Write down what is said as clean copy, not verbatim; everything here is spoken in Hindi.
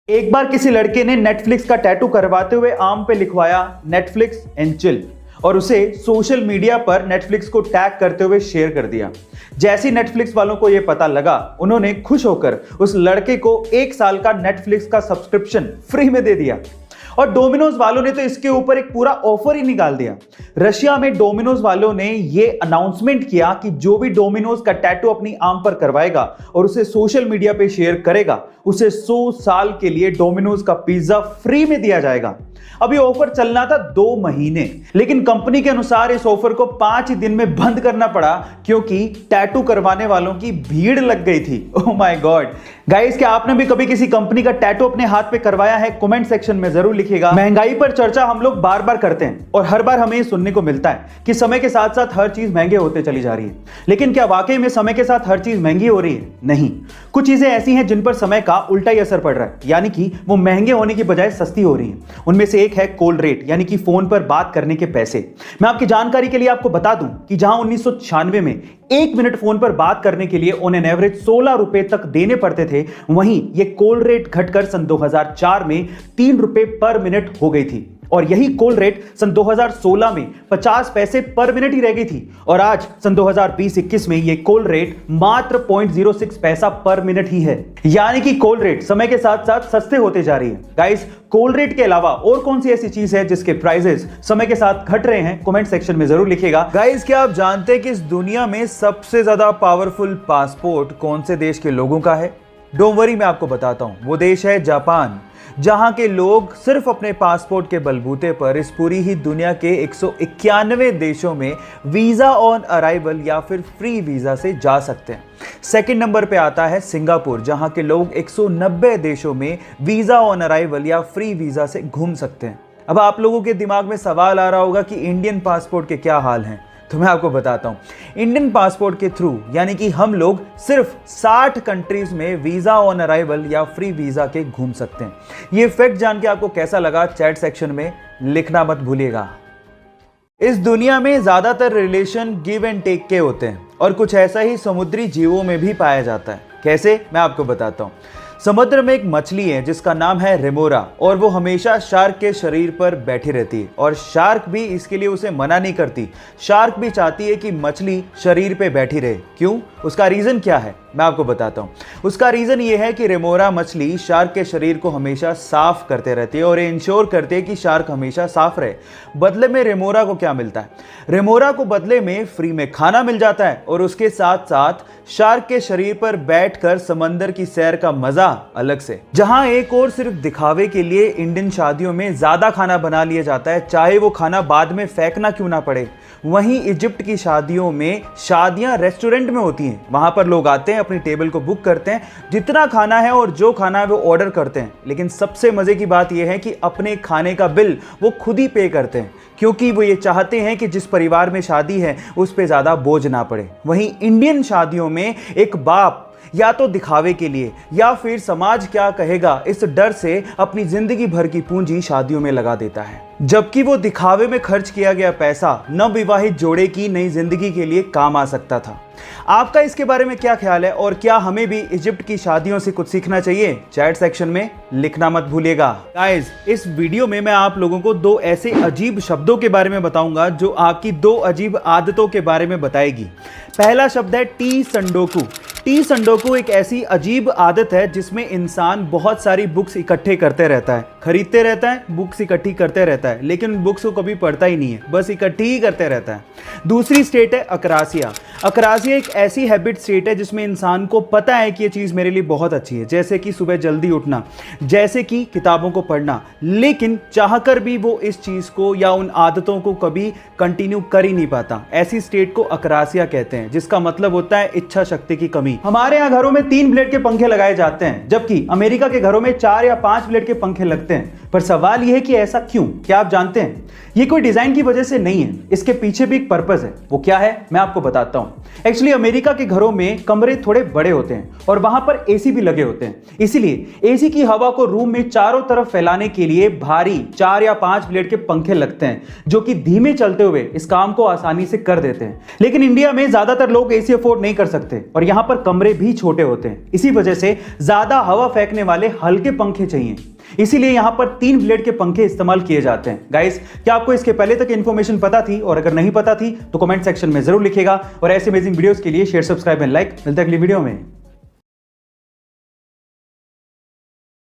एक बार किसी लड़के ने नेटफ्लिक्स का टैटू करवाते हुए आर्म पे लिखवाया नेटफ्लिक्स एंड चिल और उसे सोशल मीडिया पर नेटफ्लिक्स को टैग करते हुए शेयर कर दिया। जैसे नेटफ्लिक्स वालों को यह पता लगा, उन्होंने खुश होकर उस लड़के को 1 साल का नेटफ्लिक्स का सब्सक्रिप्शन फ्री में दे दिया। और डोमिनोज वालों ने तो इसके ऊपर एक पूरा ऑफर ही निकाल दिया। रशिया में डोमिनोज वालों ने यह अनाउंसमेंट किया कि जो भी डोमिनोज का टैटू अपनी आर्म पर करवाएगा और उसे सोशल मीडिया पे शेयर करेगा, उसे 100 साल के लिए डोमिनोज का पिज्जा फ्री में दिया जाएगा। अब ये ऑफर चलना था 2 महीने, लेकिन कंपनी के अनुसार इस ऑफर को 5 ही दिन में बंद करना पड़ा क्योंकि टैटू करवाने वालों की भीड़ लग गई थी। ओह माय गॉड गाइस, क्या आपने भी कभी किसी कंपनी का टैटू अपने हाथ पे करवाया है? कमेंट सेक्शन में जरूर लिखिएगा। महंगाई पर चर्चा हम लोग बार बार करते हैं और हर बार हमें सुनने को मिलता है कि समय के साथ साथ हर चीज महंगे होते चली जा रही है। लेकिन क्या वाकई में समय के साथ हर चीज महंगी हो रही है? नहीं, कुछ चीजें ऐसी हैं जिन पर समय का उल्टा ही असर पड़ रहा है, यानी कि वो महंगे होने की बजाय सस्ती हो रही है। उनमें से एक है कॉल रेट, यानी कि फोन पर बात करने के पैसे। मैं आपकी जानकारी के लिए आपको बता दूं कि जहां 1996 में 1 मिनट फोन पर बात करने के लिए ऑन एन एवरेज 16 रुपए तक देने पड़ते थे, वहीं ये कॉल रेट घटकर सन 2004 में 3 रुपए पर मिनट हो गई थी। और यही कॉल रेट सन 2016 में 50 पैसे पर मिनट ही रह गई थी। और आज सन 2020-21 में ये कॉल रेट मात्र 0.06 पैसा पर मिनट ही है। यानी कि कॉल रेट समय के साथ साथ सस्ते होते जा रही है। गाइस, कॉल रेट के अलावा और कौन सी ऐसी चीज है जिसके प्राइसेस समय के साथ घट रहे हैं? कमेंट सेक्शन में जरूर लिखिएगा। गाइस, क्या आप जानते हैं कि इस दुनिया में सबसे ज्यादा पावरफुल पासपोर्ट कौन से देश के लोगों का है? डोंट वरी, मैं आपको बताता हूं। वो देश है जापान, जहां के लोग सिर्फ अपने पासपोर्ट के बलबूते पर इस पूरी ही दुनिया के 191 देशों में वीजा ऑन अराइवल या फिर फ्री वीजा से जा सकते हैं। सेकंड नंबर पे आता है सिंगापुर, जहां के लोग 190 देशों में वीजा ऑन अराइवल या फ्री वीजा से घूम सकते हैं। अब आप लोगों के दिमाग में सवाल आ रहा होगा कि इंडियन पासपोर्ट के क्या हाल हैं, तो मैं आपको बताता हूं। इंडियन पासपोर्ट के थ्रू यानी कि हम लोग सिर्फ 60 कंट्रीज में वीजा ऑन अराइवल या फ्री वीजा के घूम सकते हैं। ये फैक्ट जान के आपको कैसा लगा, चैट सेक्शन में लिखना मत भूलिएगा। इस दुनिया में ज्यादातर रिलेशन गिव एंड टेक के होते हैं और कुछ ऐसा ही समुद्री जीवों में भी पाया जाता है। कैसे? मैं आपको बताता हूं। समुद्र में एक मछली है जिसका नाम है रेमोरा और वो हमेशा शार्क के शरीर पर बैठी रहती है और शार्क भी इसके लिए उसे मना नहीं करती। शार्क भी चाहती है कि मछली शरीर पे बैठी रहे। क्यों? उसका रीजन क्या है? मैं आपको बताता हूँ। उसका रीजन ये है कि रेमोरा मछली शार्क के शरीर को हमेशा साफ करते रहती है और इंश्योर करती है कि शार्क हमेशा साफ रहे। बदले में रेमोरा को क्या मिलता है? रेमोरा को बदले में फ्री में खाना मिल जाता है और उसके साथ साथ शार्क के शरीर पर बैठकर समंदर की सैर का मजा अलग से। जहां एक और सिर्फ दिखावे के लिए इंडियन शादियों में ज्यादा खाना बना लिया जाता है, चाहे वो खाना बाद में फेंकना क्यों ना पड़े, वहीं इजिप्ट की शादियों में शादियां रेस्टोरेंट में होती हैं। वहां पर लोग आते हैं, अपनी टेबल को बुक करते हैं, जितना खाना है और जो खाना है वो ऑर्डर करते हैं। लेकिन सबसे मजे की बात यह है कि अपने खाने का बिल वो खुद ही पे करते हैं, क्योंकि वो ये चाहते हैं कि जिस परिवार में शादी है उस पे ज्यादा बोझ ना पड़े। वहीं इंडियन शादियों में एक बाप या तो दिखावे के लिए या फिर समाज क्या कहेगा इस डर से अपनी जिंदगी भर की पूंजी शादियों में लगा देता है, जबकि वो दिखावे में खर्च किया गया पैसा नवविवाहित जोड़े की नई जिंदगी के लिए काम आ सकता था। आपका इसके बारे में क्या ख्याल है और क्या हमें भी इजिप्ट की शादियों से कुछ सीखना चाहिए? चैट सेक्शन में लिखना मत भूलिएगा। गाइस, इस वीडियो में मैं आप लोगों को 2 ऐसे अजीब शब्दों के बारे में बताऊंगा जो आपकी 2 अजीब आदतों के बारे में बताएगी। पहला शब्द है टी संडोकू। टी संडोकू एक ऐसी अजीब आदत है जिसमें इंसान बहुत सारी बुक्स इकट्ठे करते रहता है, खरीदते रहता है, बुक्स इकट्ठी करते रहता है, लेकिन बुक्स को कभी पढ़ता ही नहीं है, बस इकट्ठी ही करते रहता है। दूसरी स्टेट है अकरासिया। अकरासिया एक ऐसी हैबिट स्टेट है जिसमें इंसान को पता है कि ये चीज़ मेरे लिए बहुत अच्छी है, जैसे कि सुबह जल्दी उठना, जैसे कि किताबों को पढ़ना, लेकिन चाहकर भी वो इस चीज़ को या उन आदतों को कभी कंटिन्यू कर ही नहीं पाता। ऐसी स्टेट को अकरासिया कहते हैं, जिसका मतलब होता है इच्छा शक्ति की कमी। हमारे यहाँ घरों में 3 ब्लेड के पंखे लगाए जाते हैं, जबकि अमेरिका के घरों में 4 या 5 ब्लेड के पंखे लगते हैं। पर सवाल यह है कि ऐसा क्यों? क्या आप जानते हैं? ये कोई डिजाइन की वजह से नहीं है, इसके पीछे भी एक पर्पस है। वो क्या है मैं आपको बताता हूं। एक्चुअली अमेरिका के घरों में कमरे थोड़े बड़े होते हैं और वहां पर एसी भी लगे होते हैं, इसीलिए एसी की हवा को रूम में चारों तरफ फैलाने के लिए भारी 4 या 5 ब्लेड के पंखे लगते हैं, जो कि धीमे चलते हुए इस काम को आसानी से कर देते हैं। लेकिन इंडिया में ज्यादातर लोग एसी अफोर्ड नहीं कर सकते और यहां पर कमरे भी छोटे होते हैं, इसी वजह से ज्यादा हवा फेंकने वाले हल्के पंखे चाहिए। इसीलिए यहां पर 3 ब्लेड के पंखे इस्तेमाल किए जाते हैं। गाइस, क्या आपको इसके पहले तक इंफॉर्मेशन पता थी? और अगर नहीं पता थी तो कमेंट सेक्शन में जरूर लिखिएगा। और ऐसे अमेजिंग वीडियोस के लिए शेयर, सब्सक्राइब एंड लाइक। मिलते हैं अगली वीडियो में।